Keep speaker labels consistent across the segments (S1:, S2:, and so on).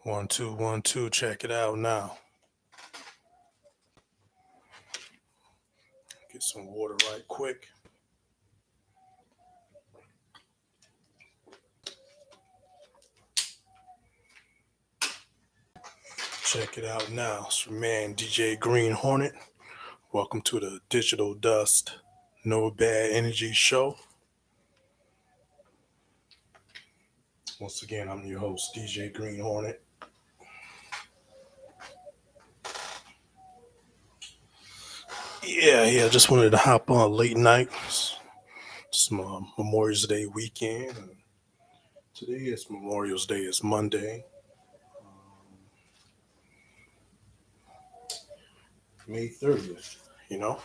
S1: 1 2 1 2, check it out now. Get some water right quick. Check it out now. It's your man DJ Green Hornet. Welcome to the Digital Dust No Bad Energy Show. Once again, I'm your host, DJ Green Hornet. Yeah, just wanted to hop on late night. It's Memorial Day weekend. Today is Memorial Day, it's Monday. May 30th, you know.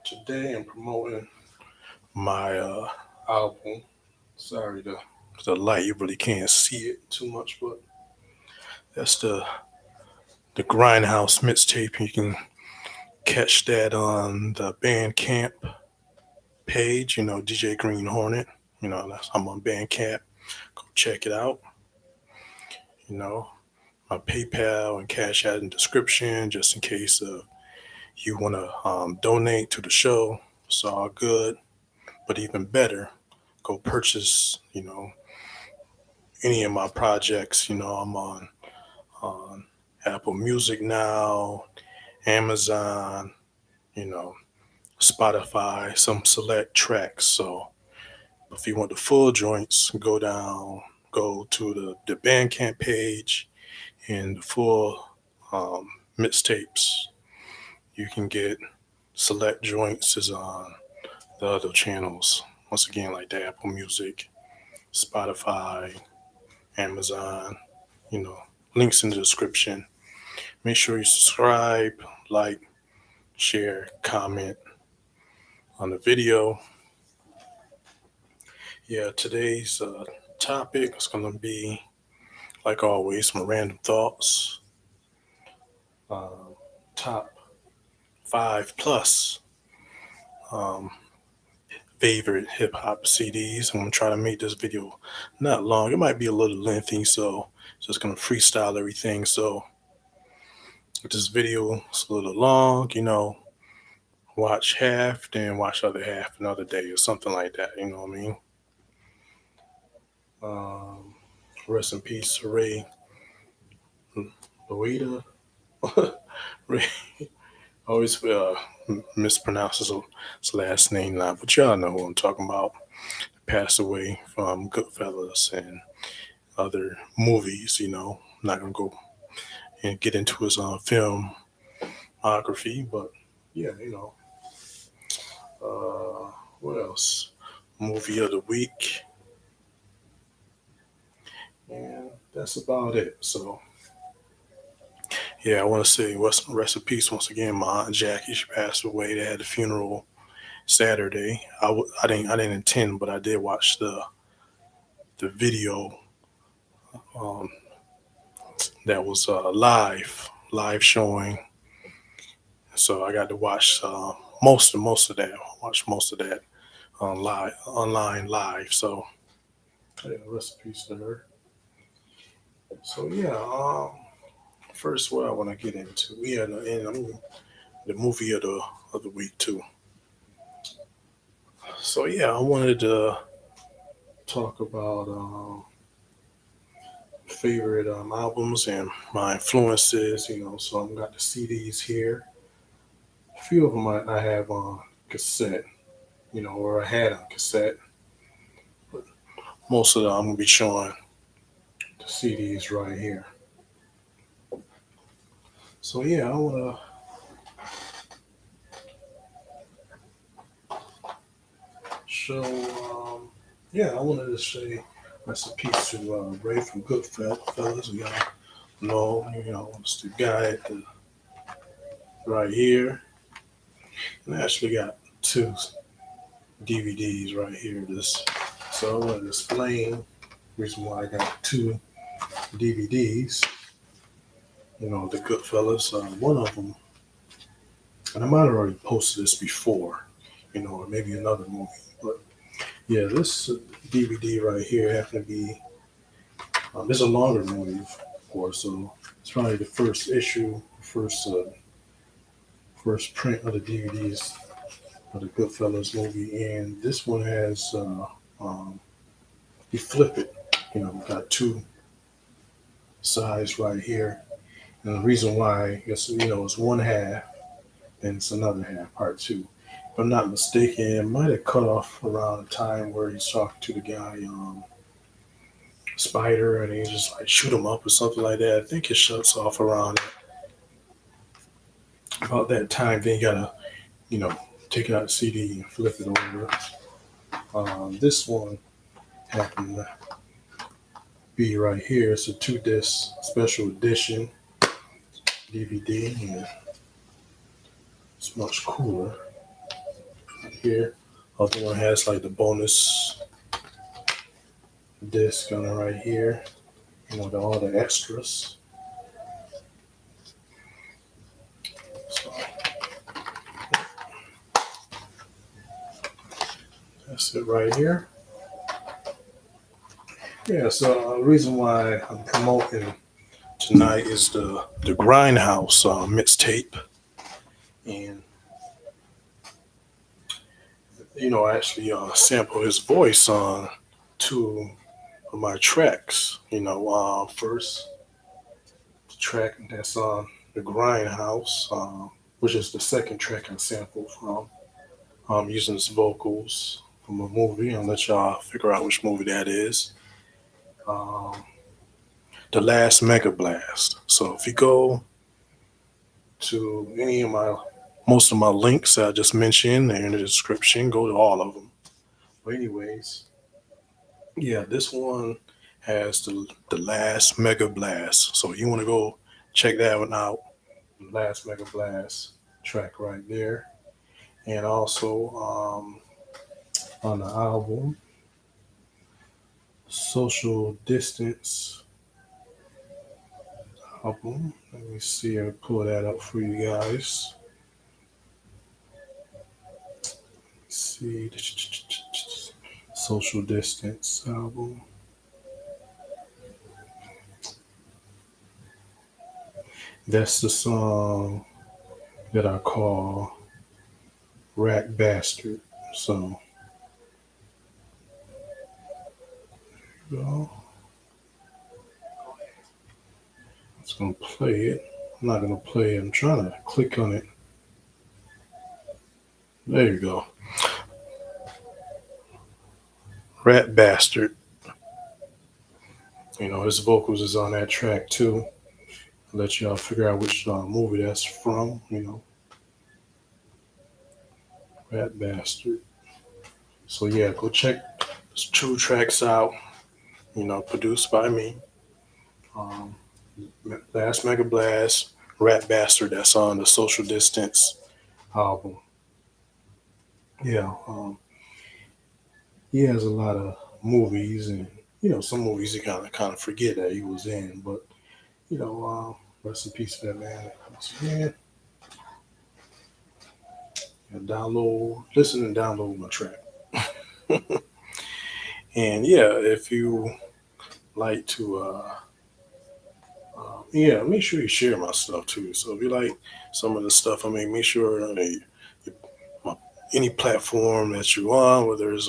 S1: Today I'm promoting my album. Sorry, the light, you really can't see it too much, but that's the Grindhouse mixtape. You can catch that on the Bandcamp page, DJ Green Hornet. I'm on Bandcamp. Go check it out. My PayPal and Cash App in the description, just in case you want to donate to the show. It's all good. But even better, go purchase, any of my projects. I'm on Apple Music now, Amazon, Spotify, some select tracks. So if you want the full joints, go to the Bandcamp page, and the full mixtapes you can get. Select joints is on the other channels. Once again, like the Apple Music, Spotify, Amazon, links in the description. Make sure you subscribe, like, share, comment on the video. Yeah, today's topic is going to be, like always, some random thoughts. Top 5 plus favorite hip hop CDs. I'm going to try to make this video not long. It might be a little lengthy, so just going to freestyle everything. So if this video is a little long, watch half, then watch the other half another day or something like that. You know what I mean? Rest in peace, Ray Liotta. Ray always mispronounces his last name now, but y'all know who I'm talking about. Passed away from Goodfellas and other movies. I'm not gonna go and get into his filmography, but yeah, what else? Movie of the week. And that's about it. So, yeah, I want to say rest in peace once again. My aunt Jackie, she passed away. They had the funeral Saturday. I didn't attend, but I did watch the video that was live showing. So I got to watch most of that. Watch most of that online live. So yeah, rest in peace to her. So yeah, first what I want to get into, the movie of the week too. So yeah, I wanted to talk about favorite albums and my influences. So I've got the CDs here. A few of them I have on cassette, or I had on cassette. But most of them I'm gonna be showing the CDs right here. So yeah, I wanna show. I wanted to say rest in peace to Ray from Goodfellas. We all know, it's the guy at right here. And I actually got 2 DVDs right here. So I want to explain the reason why I got 2 DVDs. The Goodfellas. One of them, and I might have already posted this before, or maybe another movie, but Yeah, this DVD right here happened to be it's a longer movie, of course. So it's probably the first issue, first print of the DVDs of the Goodfellas movie, and this one has um, you flip it. You know, got two sides right here, and the reason why is it's one half and it's another half, part two. If I'm not mistaken, it might have cut off around the time where he's talking to the guy, Spider, and he just like shoot him up or something like that. I think it shuts off around about that time. Then you gotta, you know, take out the CD and flip it over. This one happened to be right here. It's a two disc special edition DVD, and it's much cooler right here. Other one has like the bonus disc on it right here. All the extras. So that's it right here. Yeah, so the reason why I'm promoting tonight is the Grindhouse mixtape, and I actually sample his voice on two of my tracks. First the track that's on the Grindhouse, which is the second track I sampled from. Using his vocals from a movie. I'll let y'all figure out which movie that is. Um, the Last Mega Blast. So if you go to any of most of my links that I just mentioned, they're in the description. Go to all of them. But anyways, yeah, this one has the Last Mega Blast. So you want to go check that one out. The Last Mega Blast track right there, and also on the album Social Distance album. Let me see. I'll pull that up for you guys. See, Social Distance album. That's the song that I call Rat Bastard. So, well, I'm just gonna play it. I'm not gonna play it. I'm trying to click on it. There you go. Rat Bastard. His vocals is on that track too. I'll let y'all figure out which movie that's from. Rat Bastard. So yeah, go check those two tracks out. Produced by me. Um, Last Mega Blast, Rat Bastard. That's on the Social Distance album. Yeah, he has a lot of movies, and some movies you kind of forget that he was in. But rest in peace to that man. Once again, listen and download my track. And yeah, if you like to, yeah, make sure you share my stuff too. So if you like some of the stuff, make sure my, any platform that you on, whether it's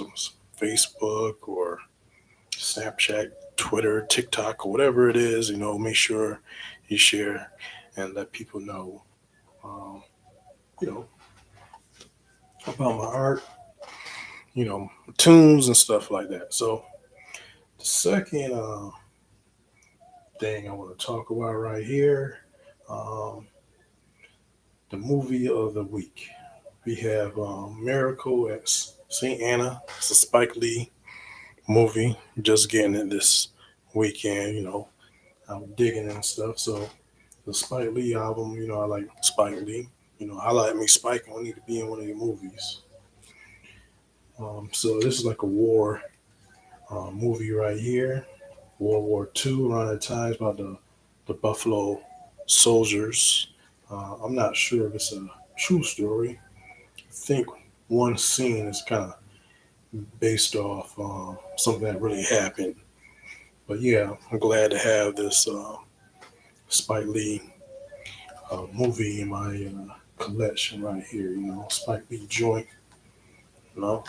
S1: Facebook or Snapchat, Twitter, TikTok, or whatever it is, make sure you share and let people know, um, you know, about my art, tunes and stuff like that. So the second thing I want to talk about right here, um, the movie of the week. We have Miracle at St. Anna. It's a Spike Lee movie. Just getting it this weekend. I'm digging and stuff. So the Spike Lee album, I like Spike Lee. I like me Spike. I need to be in one of your movies. So this is like a war movie right here. World War II around that time. It's about the Buffalo soldiers. I'm not sure if it's a true story. I think one scene is kind of based off something that really happened. But yeah, I'm glad to have this Spike Lee movie in my collection right here. Spike Lee joint. You know,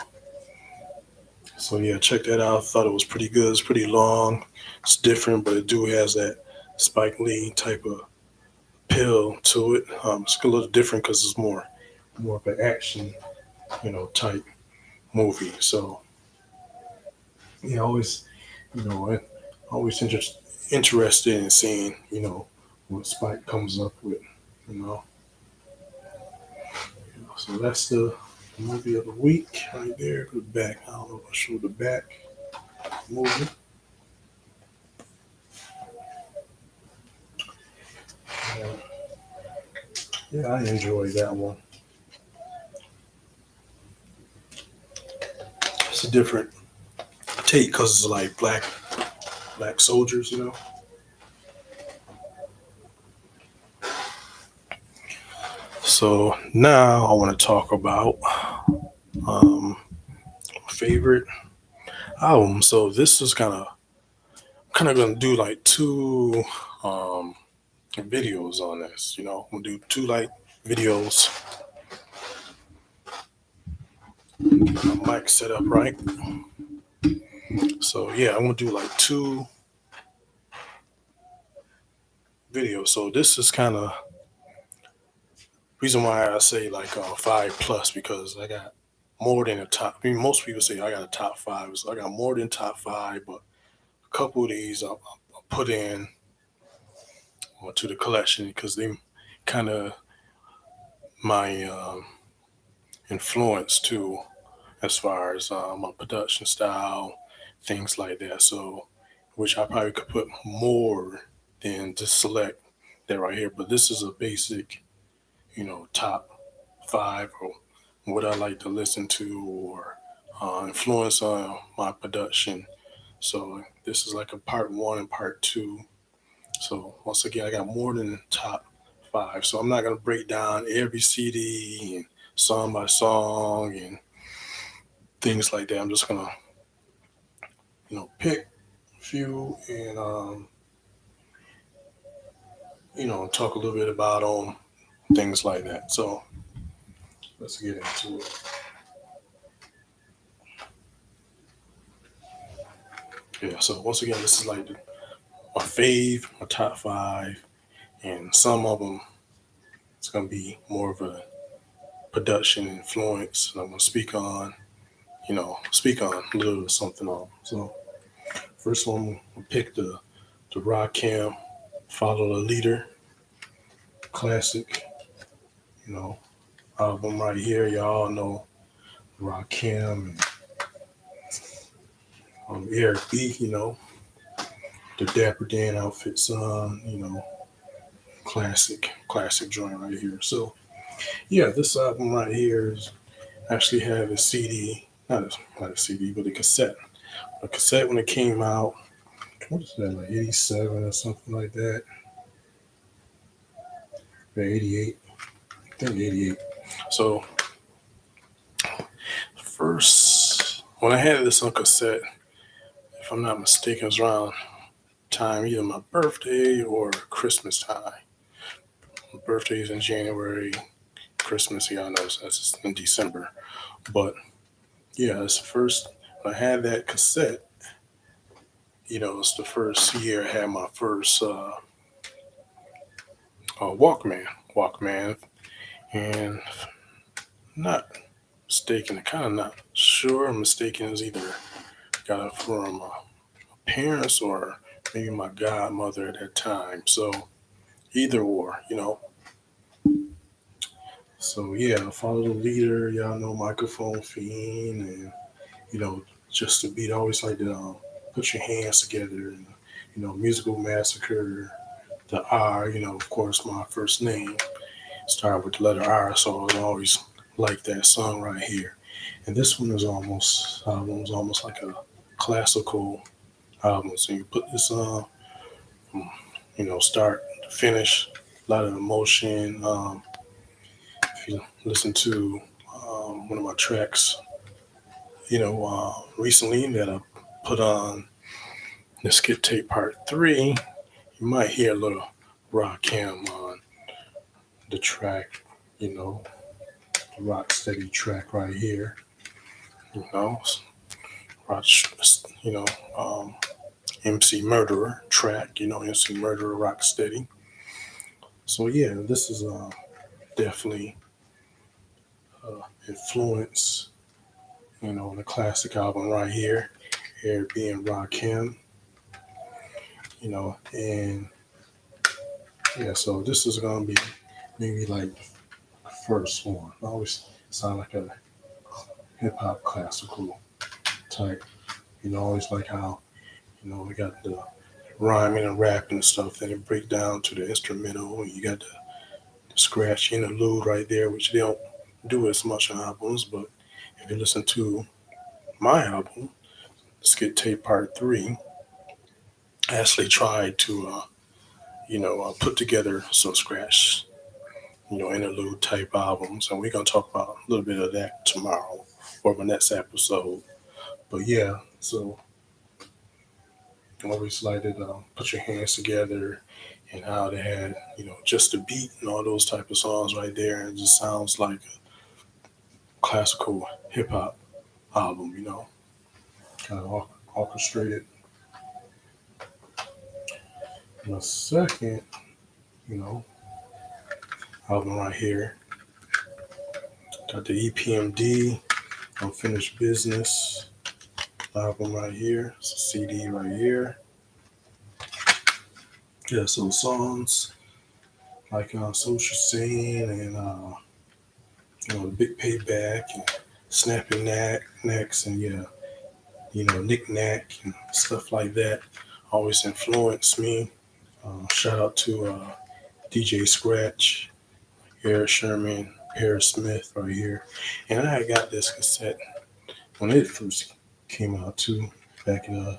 S1: so yeah, check that out. I thought it was pretty good. It's pretty long. It's different, but it do has that Spike Lee type of pill to it. It's a little different because it's more of an action, type movie. So yeah, always, I always interested in seeing, what Spike comes up with, you know. So that's the movie of the week right there. The back. I don't know if I showed the back movie. Uh, yeah, I enjoyed that one. It's a different take because it's like black soldiers, So now I want to talk about um, favorite album. So this is kind of gonna do like two um, videos on this. I'm gonna do two like videos. My mic set up right. So yeah, I'm gonna do like two videos. So this is kind of reason why I say like 5 plus because I got more than a top. I mean, most people say I got a top five, so I got more than top five. But a couple of these I'll put in to the collection because they kind of my influence too, as far as my production style, things like that. So, which I probably could put more than just select that right here. But this is a basic, top five or what I like to listen to or influence on my production. So this is like a part one and part two. So once again, I got more than top five. So I'm not gonna break down every CD and song by song and things like that. I'm just gonna, pick a few and talk a little bit about them, things like that. So let's get into it. Yeah. So once again, this is like my fave, my top five, and some of them it's gonna be more of a production influence. And I'm gonna speak on a little something on. So first one, we'll pick the Rakim, Follow the Leader, classic, you know, album right here. Y'all know Rakim and R.I.P, the Dapper Dan outfit song, classic joint right here. So yeah, this album right here is actually have a CD, not a CD, but a cassette. A cassette when it came out, what is that, like 87 or something like that? Or 88, I think 88. So first, when I had this on cassette, if I'm not mistaken, it was around time either my birthday or Christmas time. My birthday is in January, Christmas, yeah, I know that's in December. But yeah, it's the first, when I had that cassette, it's the first year I had my first Walkman. Walkman. And not mistaken, kind of not sure. I'm mistaken is either got it from parents or maybe my godmother at that time. So either or, So yeah, follow the leader. Y'all know microphone fiend, and just the beat. I always like to put your hands together, and musical massacre. The R, of course, my first name started with the letter R, so I always like that song right here. And this one is almost like a classical album. So you put this on, from, start to finish, a lot of emotion. If you listen to one of my tracks, recently that I put on the skit tape part 3, you might hear a little rock cam on the track, you know, the rock steady track right here, you know, rock, you know, um, MC Murderer track, MC Murderer rock steady. So yeah, this is definitely influence, the classic album right here, here being Rakim, and yeah, so this is gonna be maybe like the first one. I always sound like a hip hop classical type. Always like how, we got the rhyming and rapping and stuff, then it break down to the instrumental, and you got the scratch interlude right there, which they don't do as much on albums, but if you listen to my album, Skit Tape Part 3, I actually tried to, put together some scratch, interlude type albums, and we're gonna talk about a little bit of that tomorrow or my next episode. But yeah, so I always like to put your hands together and how they had, just the beat and all those type of songs right there, and it just sounds like a classical hip hop album, kind of orchestrated. And the second, you know, album right here, got the EPMD Unfinished Business album right here. It's a CD right here. Yeah, so songs like Social Scene and the Big Payback and Snapping Necks and yeah, Knick Knack and stuff like that always influenced me. Shout out to DJ Scratch, Eric Sherman, Paris Smith right here. And I got this cassette when it first came out too, back in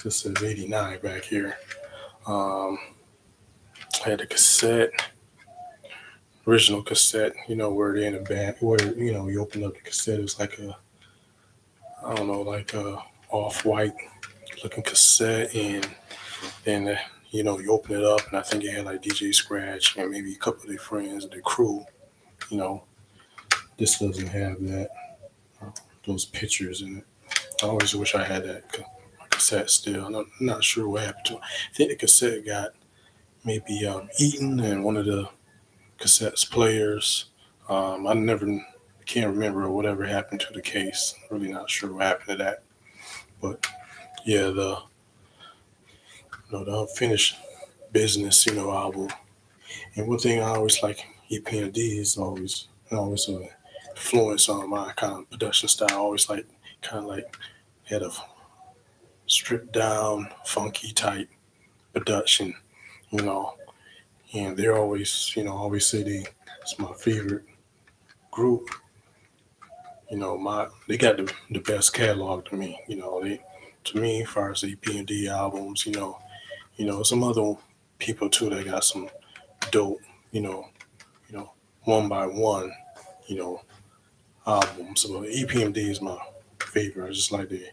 S1: this is '89 back here. Um, I had a cassette, original cassette, where they're in a band, where you open up the cassette, it was like I don't know, like a off-white looking cassette, and then you open it up, and I think it had like DJ Scratch and maybe a couple of their friends, their crew. You know, this doesn't have that those pictures in it. I always wish I had that cassette still. I'm not sure what happened to it. I think the cassette got maybe eaten, and one of the cassette's players. I never can't remember whatever happened to the case. Really not sure what happened to that. But yeah, the unfinished business, album. And one thing I always like EPMD is always influence on my kind of production style. I always like kind of like had a stripped down, funky type production, you know. And they're always, always say it's my favorite group. They got the best catalog to me. To me, as far as the EPMD albums, some other people too that got some dope, you know, one by one, you know, albums. So EPMD is my favorite. I just like they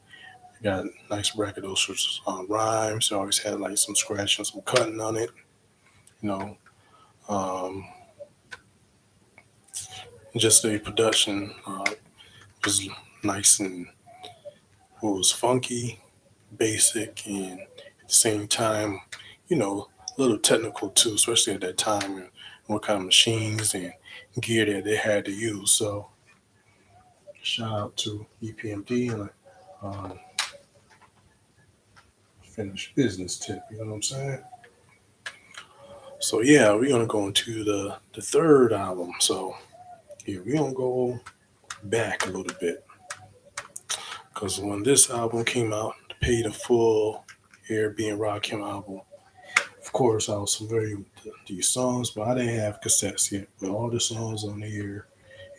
S1: got a nice record. Those sorts of rhymes. They always had like some scratch and some cutting on it. You know, um, just the production was nice and it was funky, basic, and at the same time, a little technical too, especially at that time and what kind of machines and gear that they had to use. So shout out to EPMD and um, finished business tip. You know what I'm saying? So yeah, we're gonna go into the third album. So yeah, we're gonna go back a little bit because when this album came out, the Pay the Full Air Being Rakim album. Of course, I was familiar with these songs, but I didn't have cassettes yet. But all the songs on here,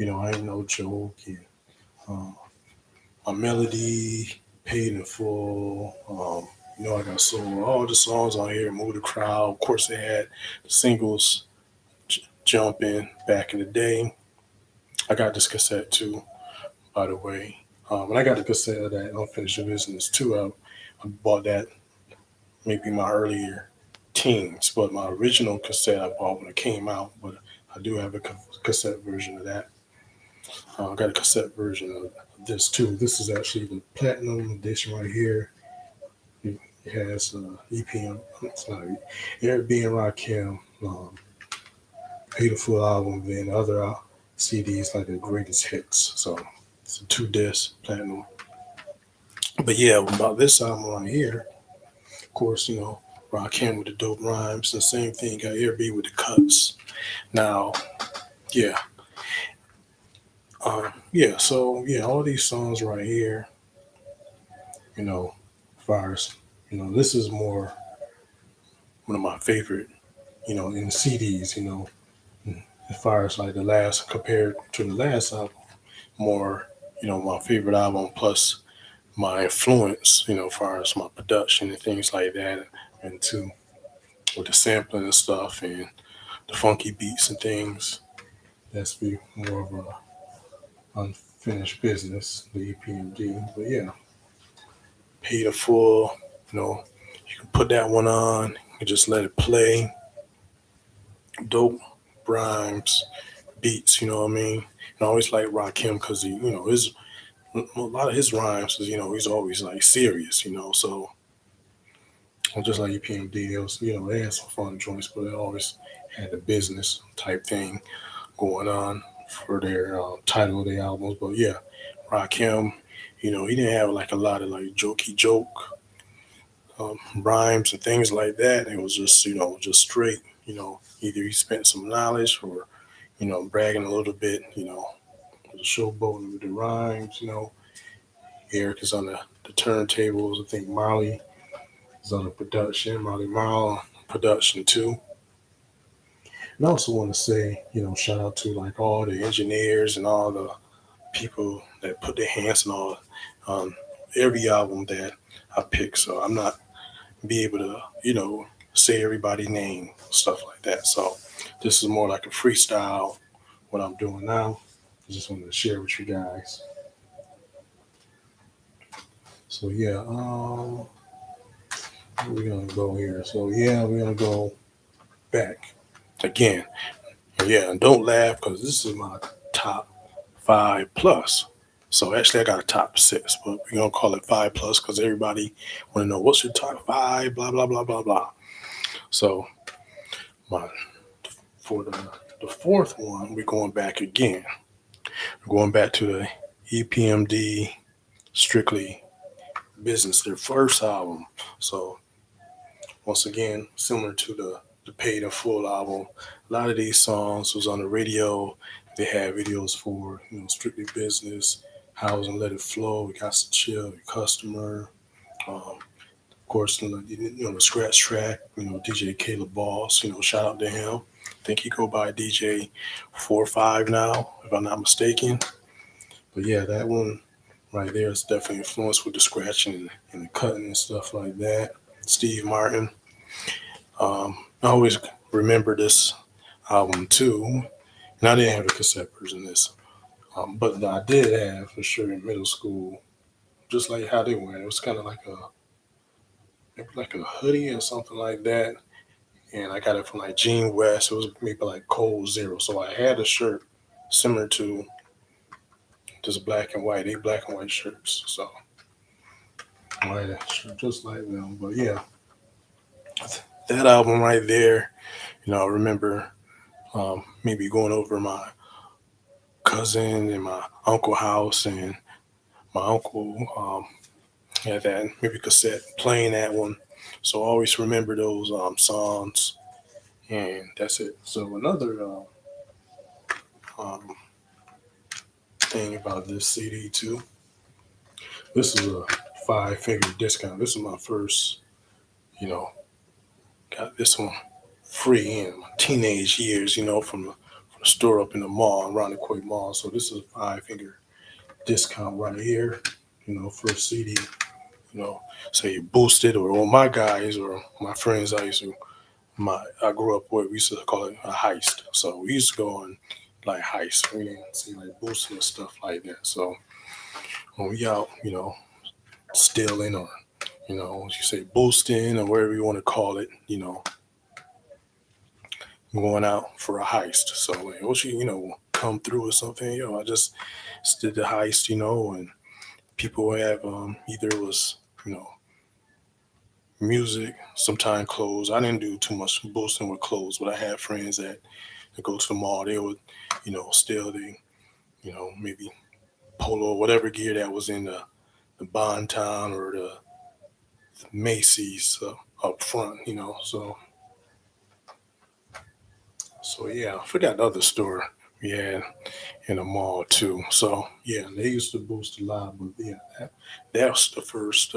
S1: I Ain't No Joke and uh, My Melody, Paid in Full. I Got Soul. All the songs on here, Move the Crowd. Of course, they had the singles Jumping back in the day. I got this cassette too, by the way. And I got the cassette of that Unfinished Business too. I bought that maybe my earlier teens, but my original cassette I bought when it came out. But I do have a cassette version of that. I got a cassette version of this too. This is actually the platinum edition right here. It has EPM. It's not R.I.P and Rakim. Beautiful album. Then other CDs like the greatest hits. So it's a 2 disc platinum. But yeah, about this album right here, of course, Rakim with the dope rhymes. The same thing got R.I.P with the cuts. Now, yeah, yeah. So yeah, all these songs right here, you know, fires. This is more one of my favorite. In CDs. As far as like the last compared to the last album, more. My favorite album plus my influence. As far as my production and things like that, and too with the sampling and stuff and the funky beats and things. That's be more of a unfinished business, the EPMD. But yeah, pay the full. You know, you can put that one on. You just let it play. Dope rhymes, beats. You know what I mean? And I always like Rakim because his a lot of his rhymes is he's always like serious. So just like EPMD, it was they had some fun joints, but they always had the business type thing going on for their title of their albums. But yeah, Rakim, he didn't have like a lot of like jokey joke rhymes and things like that. It was just just straight. Either he spent some knowledge or bragging a little bit. The showboating with the rhymes. Eric is on the turntables. I think Molly is on the production. Molly Marl production too. And I also want to say, shout out to like all the engineers and all the people that put their hands on all every album that I pick. So I'm not be able to, say everybody's name, stuff like that. So this is more like a freestyle, what I'm doing now. I just wanted to share with you guys. So yeah, we're gonna go here. So yeah, we're gonna go back again. Yeah, and don't laugh because this is my top 5 plus. So actually, I got a top 6, but we're gonna call it 5 plus because everybody want to know what's your top 5. Blah blah blah blah blah. So my for the fourth one, we're going back again. We're going back to the EPMD Strictly Business, their first album. So once again, similar to the paid in full album, a lot of these songs was on the radio. They had videos for Strictly Business, House and Let It Flow. We got to chill, your customer. Of course, the scratch track. DJ Caleb Boss. Shout out to him. I think he go by DJ 45 now, if I'm not mistaken. But yeah, that one right there is definitely influenced with the scratching and the cutting and stuff like that. Steve Martin. I always remember this album too, and I didn't have a cassette version of this, but I did have for sure in middle school, just like how they went. It was kind of like a hoodie or something like that, and I got it from like Gene West. It was maybe like Cold Zero, so I had a shirt similar to just black and white, black and white shirts. So I had a shirt just like them. But yeah, that album right there, I remember maybe going over my cousin and my uncle house, and my uncle had that maybe cassette playing that one. So I always remember those songs, and that's it. So another um, thing about this CD too. This is a 5 figure discount. This is my first, you know, got this one free in my teenage years. From the store up in the mall, around the Quake Mall. So this is a 5 figure discount right here. First CD. Say boosted or my guys or my friends I grew up with, we used to call it a heist. So we used to go on like heist. We didn't see like boosted and stuff like that. So when we out, stealing or, you say boosting or whatever you want to call it, going out for a heist. So like, what come through or something? I just did the heist, and people have either it was, you know, music, sometimes clothes. I didn't do too much boosting with clothes, but I had friends that go to the mall. They would, steal the, maybe polo or whatever gear that was in the Bontown or the Macy's up front, So yeah, I forgot the other store we had in the mall too. So yeah, they used to boost a lot, but yeah, that was the first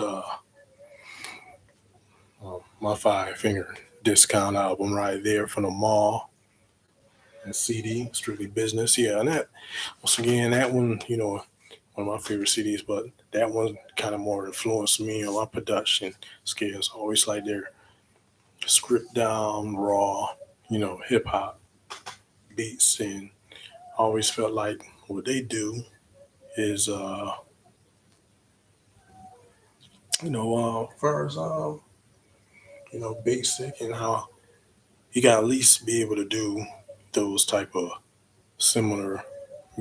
S1: my Five Finger Discount album right there from the mall. And CD, Strictly Business. Yeah, and that once again, that one, one of my favorite CDs, but that one kind of more influenced me on my production skills. I always like their stripped down, raw, hip hop beats, and I always felt like what they do is, first, basic and how you got to at least be able to do those type of similar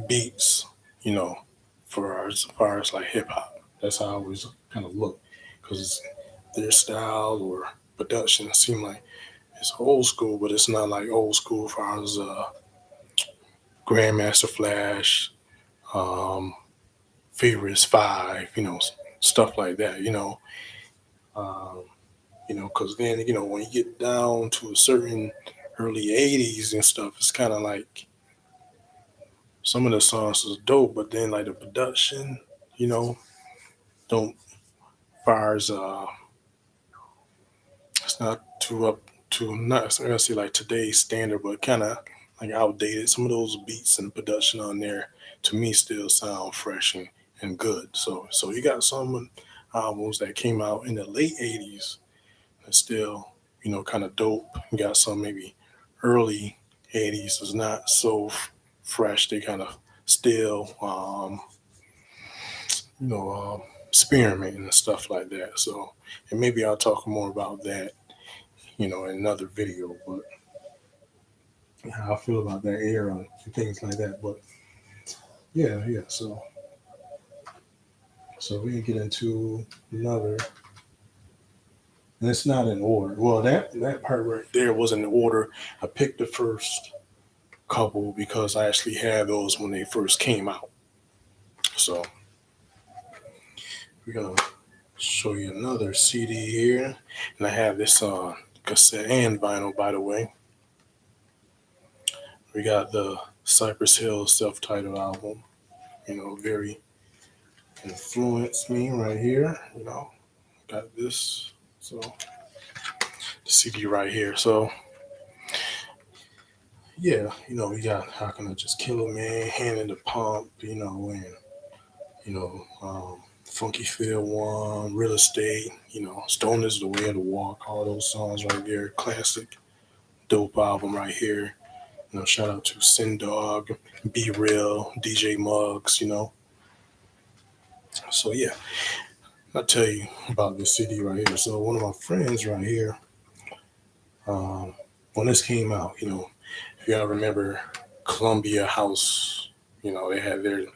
S1: beats, you know, for as far as like hip hop. That's how I always kind of look because their style or production seem like it's old school, but it's not like old school as far as Grandmaster Flash, um, Favorites Five, stuff like that, Um, because then, when you get down to a certain early 80s and stuff, it's kind of like some of the songs is dope, but then like the production, you know, don't far as it's not too up to not I'm gonna say like today's standard, but kind of like outdated. Some of those beats and production on there to me still sound fresh and good. So you got some albums that came out in the late 80s and still, kind of dope. You got some maybe early 80s is not so fresh. They kind of still you know, experimenting and stuff like that. So, and maybe I'll talk more about that, in another video. But how I feel about that era and things like that. But yeah, yeah. So we can get into another, and it's not in order. Well, that part right there wasn't in order. I picked the first couple because I actually had those when they first came out. So we're gonna show you another CD here, and I have this cassette and vinyl, by the way. We got the Cypress Hill self-titled album. Very influenced me right here. Got this. So the CD right here. So yeah, we got How Can I Just Kill a Man, Hand in the Pump, and Funky Field One, Real Estate, Stone is the Way of the Walk, all those songs right there. Classic, dope album right here. Shout out to Sin Dog, Be Real, DJ Muggs, So yeah, I'll tell you about this CD right here. So one of my friends right here, when this came out, if y'all remember Columbia House, they had their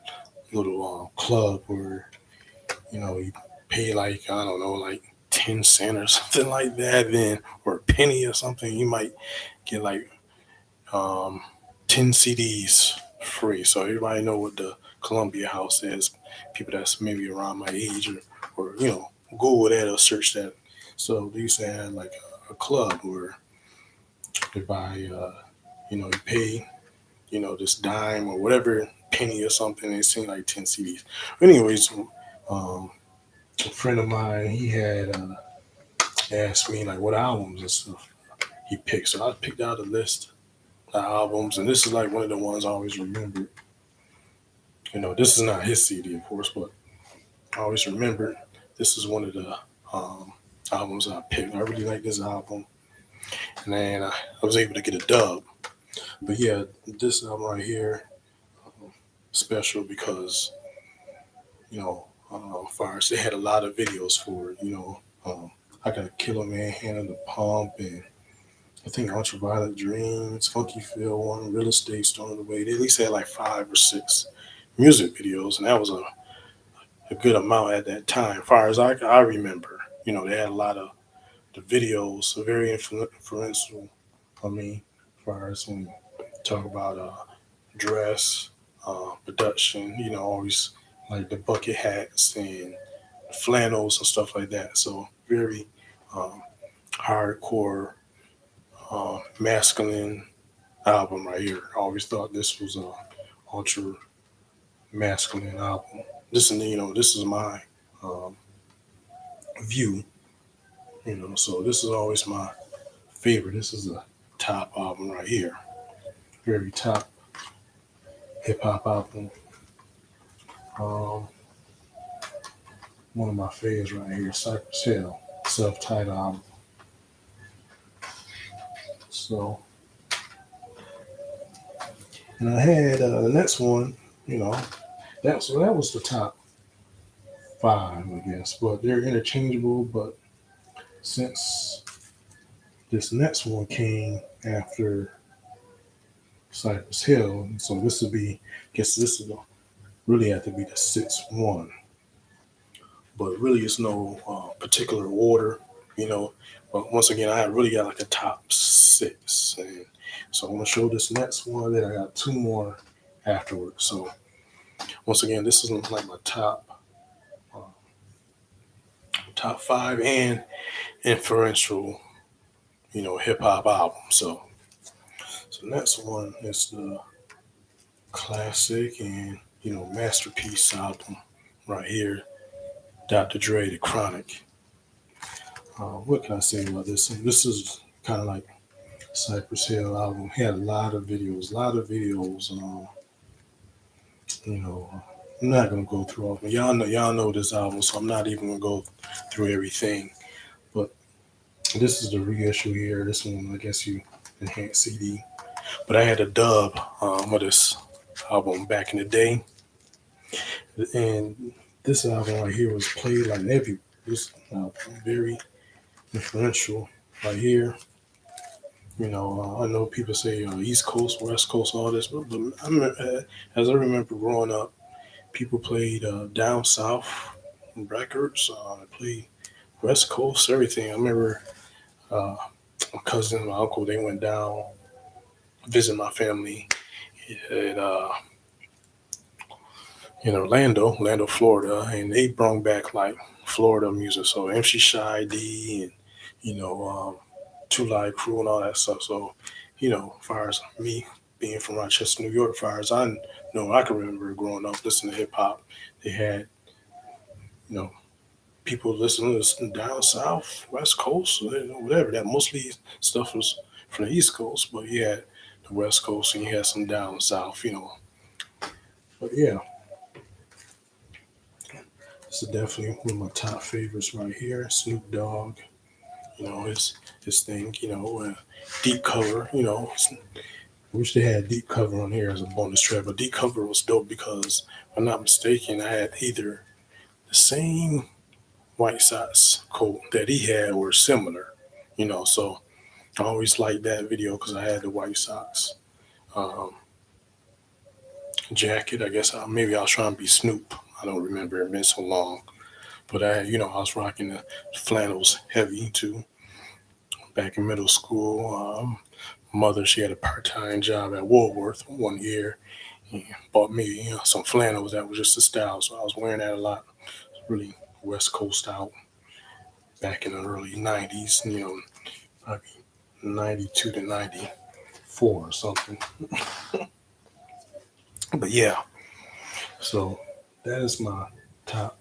S1: little club where, you pay like, I don't know, like 10 cents or something like that, then, or a penny or something, you might get like um, 10 CDs free. So everybody know what the Columbia House is. People that's maybe around my age or Google that or search that. So they used to have like a club where you buy, you pay, this dime or whatever penny or something. It seemed like 10 CDs. Anyways, um, a friend of mine, he had asked me like what albums and stuff he picked. So I picked out a list of albums, and this is like one of the ones I always remembered. This is not his CD, of course, but I always remembered this is one of the um, albums I picked. I really like this album, and then I was able to get a dub. But yeah, this album right here special because Far as they had a lot of videos for it, I got Killer Man, Hannah the Pump, and I think Ultraviolet Dreams, Funky Phil One, Real Estate Stone the Way. They at least had like 5 or 6 music videos, and that was a good amount at that time. As far as I remember, they had a lot of the videos, are very influential for me. As far as when you talk about dress, production, always like the bucket hats and flannels and stuff like that. So very um, hardcore, masculine album right here. I always thought this was a ultra masculine album. This is my um, view. So this is always my favorite. This is a top album right here. Very top hip hop album. Um, One of my favorites right here, Cypress Hill, self-titled album. So, and I had the next one. You know, that was the top 5, I guess. But they're interchangeable. But since this next one came after Cypress Hill, so this would be, I guess this would really have to be the 6th one. But really, it's no particular order, you know. But once again, I really got like a top 6, and so I'm gonna show this next one. Then I got 2 more afterwards. So once again, this is like my uh, top 5 and inferential, hip hop album. So next one is the classic and masterpiece album right here, Dr. Dre, The Chronic. What can I say about this? This is kind of like Cypress Hill album. Had a lot of videos, you know, I'm not gonna go through all of them. Y'all know this album, so I'm not even gonna go through everything. But this is the reissue here. This one, I guess you enhanced CD. But I had a dub of this album back in the day, and this album right here was played like every. This album very influential right here. I know people say East Coast, West Coast, all this, but as I remember growing up, people played down south records, played West Coast, everything. I remember uh, my cousin and my uncle, they went down visit my family at Orlando, Florida, and they brought back like Florida music, so MC Shy D and Two Live Crew and all that stuff. So, as far as me being from Rochester, New York, as far as I know, I can remember growing up listening to hip hop. They had, you know, people listening down south, West Coast, whatever. That mostly stuff was from the East Coast, but you had the West Coast and you had some down south. But yeah, this is definitely one of my top favorites right here. Snoop Dogg, his thing, deep cover, I wish they had deep cover on here as a bonus track, but deep cover was dope because, if I'm not mistaken, I had either the same White Sox coat that he had or similar, so I always liked that video because I had the White Sox um, jacket. I guess maybe I was trying to be Snoop. I don't remember, it been so long. But I was rocking the flannels heavy too back in middle school. Mother, she had a part-time job at Woolworth one year and bought me, some flannels that was just the style. So I was wearing that a lot. It's really West Coast out back in the early 90s, probably 92 to 94 or something. But yeah, so that is my top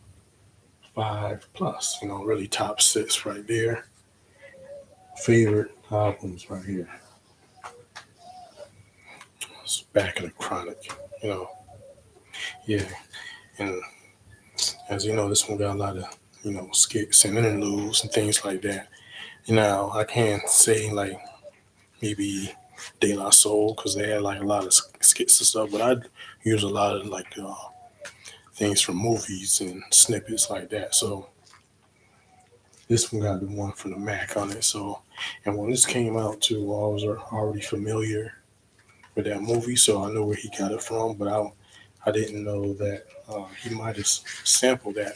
S1: 5 plus, really top 6 right there. Favorite albums right here. It's back of the Chronic, you know. Yeah, and as you know, this one got a lot of skits and interludes and things like that. I can't say like maybe De La Soul because they had like a lot of skits and stuff, but I use a lot of like things from movies and snippets like that. So this one got the one from the Mac on it. So, and when this came out too, I was already familiar with that movie, so I know where he got it from. But I didn't know that he might have sampled that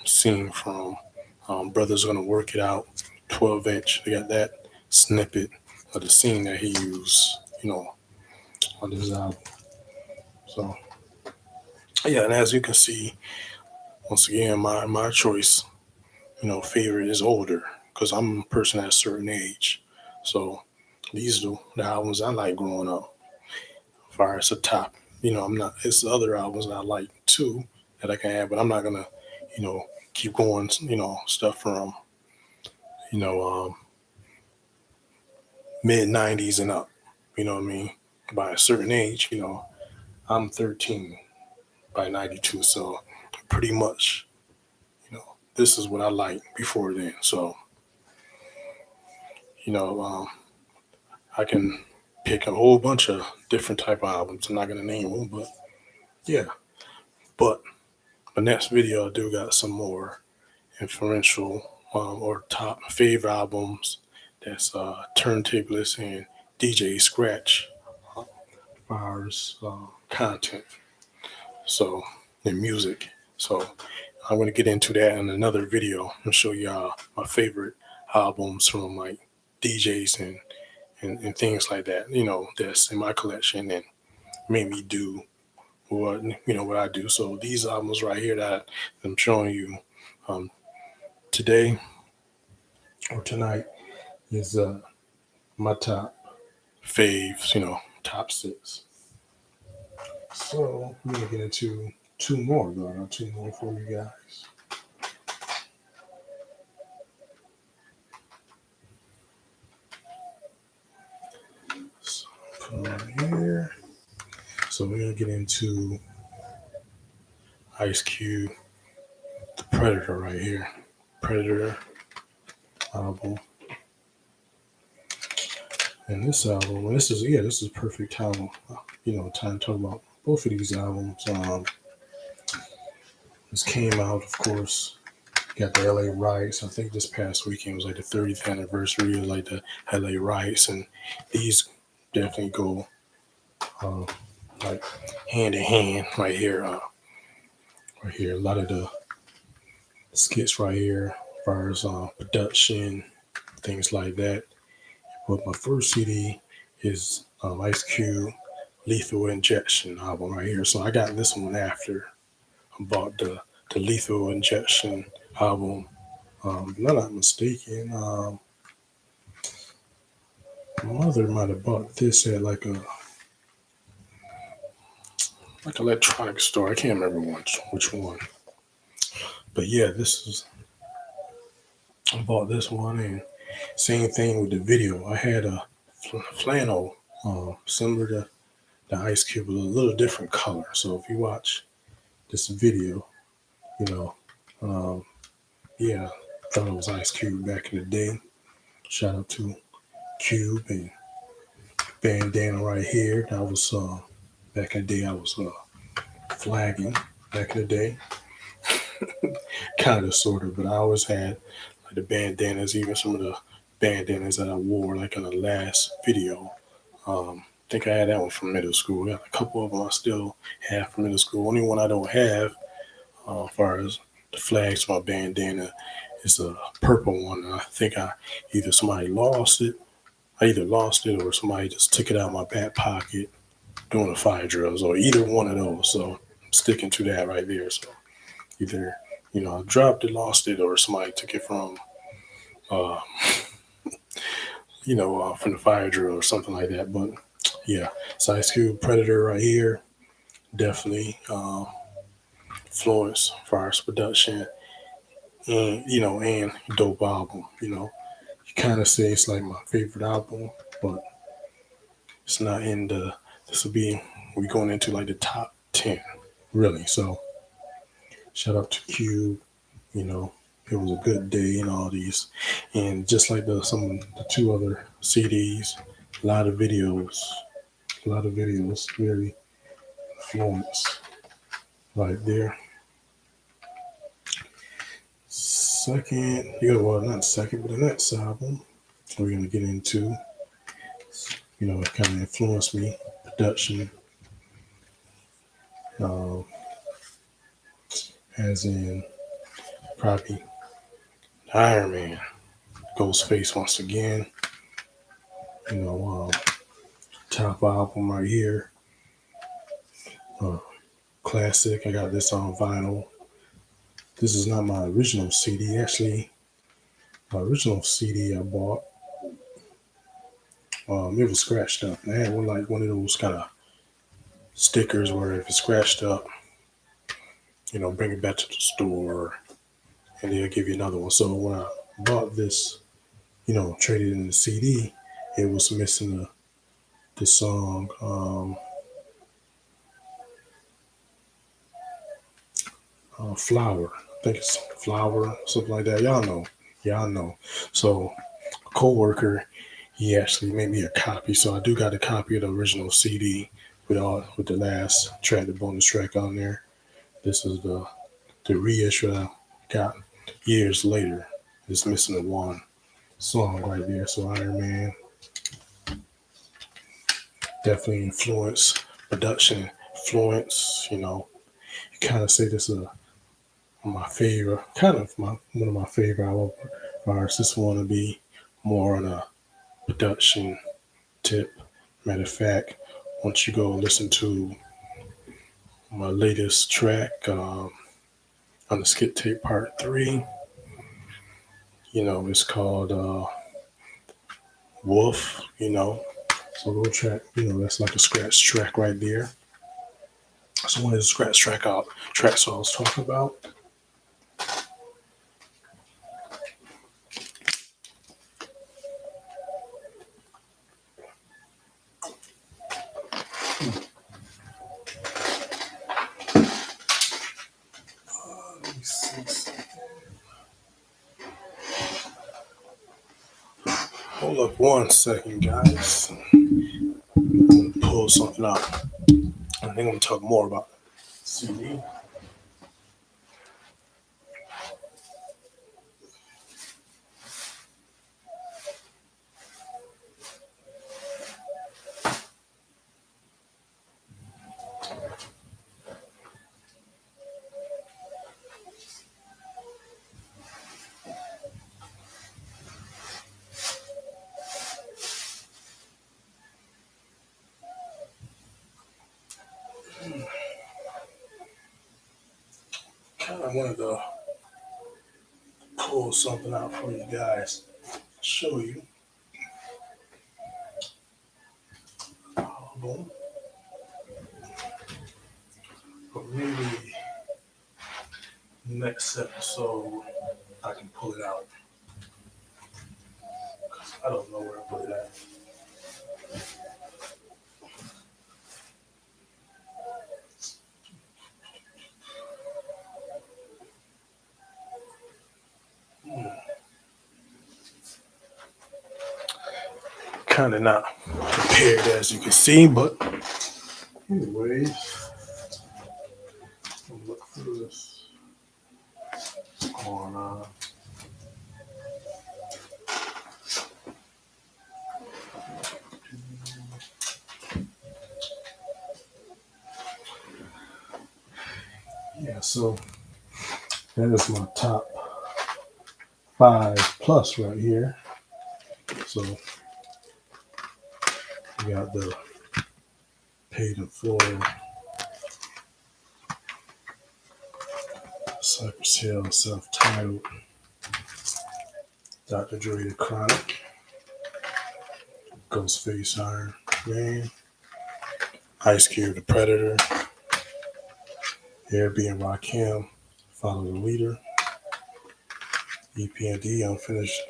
S1: scene from Brothers Gonna Work It Out, 12 inch. They got that snippet of the scene that he used, on this album. So yeah, and as you can see, once again, my choice, favorite is older because I'm a person at a certain age. So these are the albums I like growing up. As far as the top, I'm not. It's the other albums that I like too that I can add, but I'm not gonna, you know, keep going. Stuff from you know mid '90s and up. You know what I mean? By a certain age, I'm 13 by '92, so pretty much, this is what I like before then. So you know, um, I can pick a whole bunch of different type of albums. I'm not gonna name them, but yeah. But the next video I do got some more influential or top favorite albums that's turntablist and DJ scratch as far as content. So and music. So I'm gonna get into that in another video and show y'all my favorite albums from like DJs and things like that. That's in my collection and made me do what I do. So these albums right here that I'm showing you um, today or tonight is my top faves, top six. So I'm gonna get into two more though. I got two more for you guys. So put them right here. So we're gonna get into Ice Cube, The Predator right here. Predator album. And this album, this is perfect time, time to talk about both of these albums. This came out, of course, got the LA riots. I think this past weekend was like the 30th anniversary of like the LA riots, and these definitely go uh, like hand in hand right here. Right here, a lot of the skits right here, as far as production, things like that. But my first CD is Ice Cube Lethal Injection album right here. So I got this one after I bought the Lethal Injection album. If I'm not mistaken, my mother might have bought this at like electronic store. I can't remember which one. But yeah, I bought this one, and same thing with the video. I had a flannel similar to the Ice Cube with a little different color. So if you watch this video, you know, um, yeah, thought it was Ice Cube back in the day. Shout out to Cube and bandana right here. That was back in the day. I was flagging back in the day, kind of sort of, but I always had like the bandanas, even some of the bandanas that I wore like in the last video. I think I had that one from middle school. I got a couple of them I still have from middle school. Only one I don't have, as far as the flags for my bandana, is a purple one. I think I either lost it or somebody just took it out of my back pocket doing the fire drills, or either one of those. So I'm sticking to that right there. So either I dropped it, lost it, or somebody took it uh, from the fire drill or something like that. But yeah, so Ice Cube Predator right here, definitely influence fire production and dope album. You kind of say it's like my favorite album, but it's not in the. This will be we going into like the top 10, really. So shout out to Cube. It was a good day and all these, and just like the two other CDs, a lot of videos, very influenced. right there. Second, well, not second, but the next album we're gonna get into, it kind of influenced me, production, uh, as in probably Iron Man, Ghostface once again, you know, top album right here, uh, classic. I got this on vinyl. This is not my original CD. Actually, my original CD I bought, it was scratched up. And I had one of those kind of stickers where if it's scratched up, bring it back to the store and they'll give you another one. So when I bought this, traded in the CD, it was missing the song Flower. I think it's Flower, something like that. Y'all know. Y'all know. So a co-worker, he actually made me a copy. So I do got a copy of the original CD with the last track, the bonus track on there. This is the reissue I got years later. It's missing the one song right there. So Iron Man definitely influence, production influence. You kind of say this is my favorite, one of my favorite album artists. This one to be more on a production tip. Matter of fact, once you go listen to my latest track on the skit tape part 3, it's called Wolf. So little track, that's like a scratch track right there. So one of the scratch tracks I was talking about. Let me see something. Hold up one second, guys. I'm gonna pull something out. I think I'm gonna talk more about CD. Kind of wanted to pull something out for you guys. Show you. Album. But maybe next episode I can pull it out. I don't know where I put it at. Kind of not prepared as you can see, but anyways, I'll look through this on yeah, so that is my top 5 plus right here. So we got the Paid in Full, Cypress Hill, self-titled, Dr. Dre the Chronic, Ghostface Iron Man, Ice Cube the Predator, Airbnb Rakim, Follow the Leader, EP&D Unfinished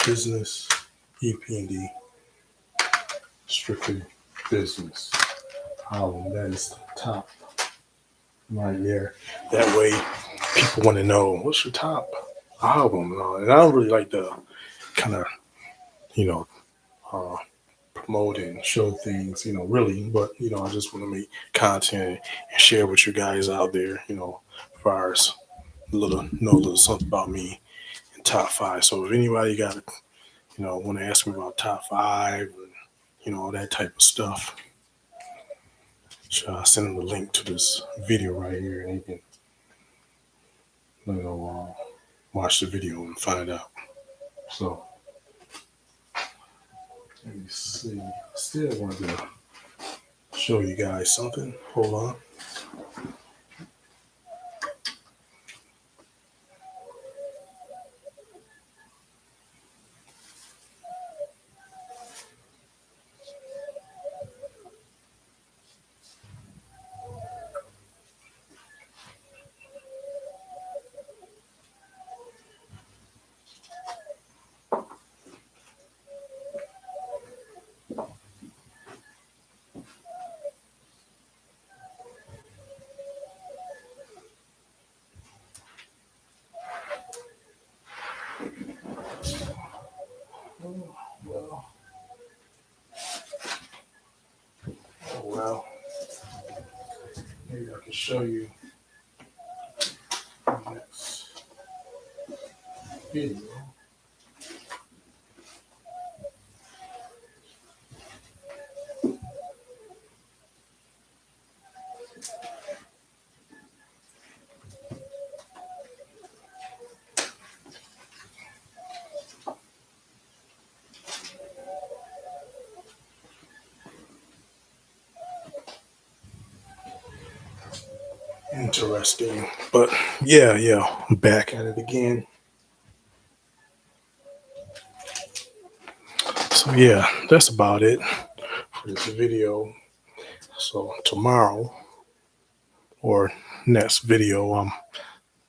S1: Business, EP&D Strictly Business album. That is the top right there. That way people want to know what's your top album and all. And I don't really like the kind of, uh, promote and show things, really. But I just want to make content and share with you guys out there, as far as know a little something about me and top five. So if anybody got want to ask me about top five and all that type of stuff, I send them the link to this video right here, and you can watch the video and find out. So let me see. Still wanted to show you guys something. Hold on. Well, well, maybe I can show you the next video. Interesting. But yeah, I'm back at it again. So yeah, that's about it for this video. So tomorrow or next video,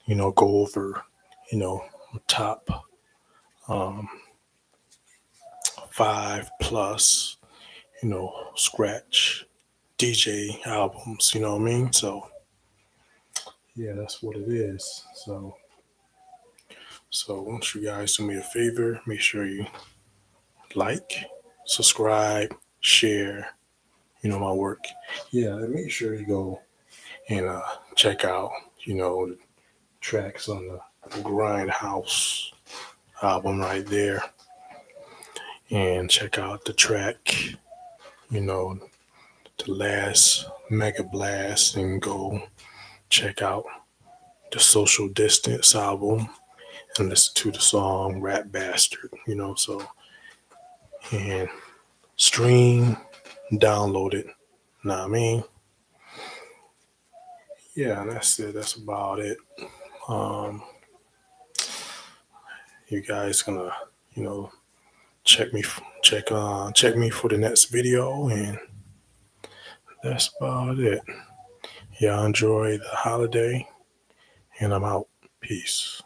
S1: go over, top um, 5+ scratch DJ albums, you know what I mean? So yeah, that's what it is. So once you guys do me a favor, make sure you like, subscribe, share, my work. Yeah, and make sure you go and check out, the tracks on the Grindhouse album right there. And check out the track, the last Mega Blast, and go check out the Social Distance album and listen to the song Rap Bastard, so, and stream, download it. Know what I mean? Yeah, that's it. That's about it. Um, you guys gonna, check me, check me for the next video, and that's about it. Y'all enjoy the holiday, and I'm out. Peace.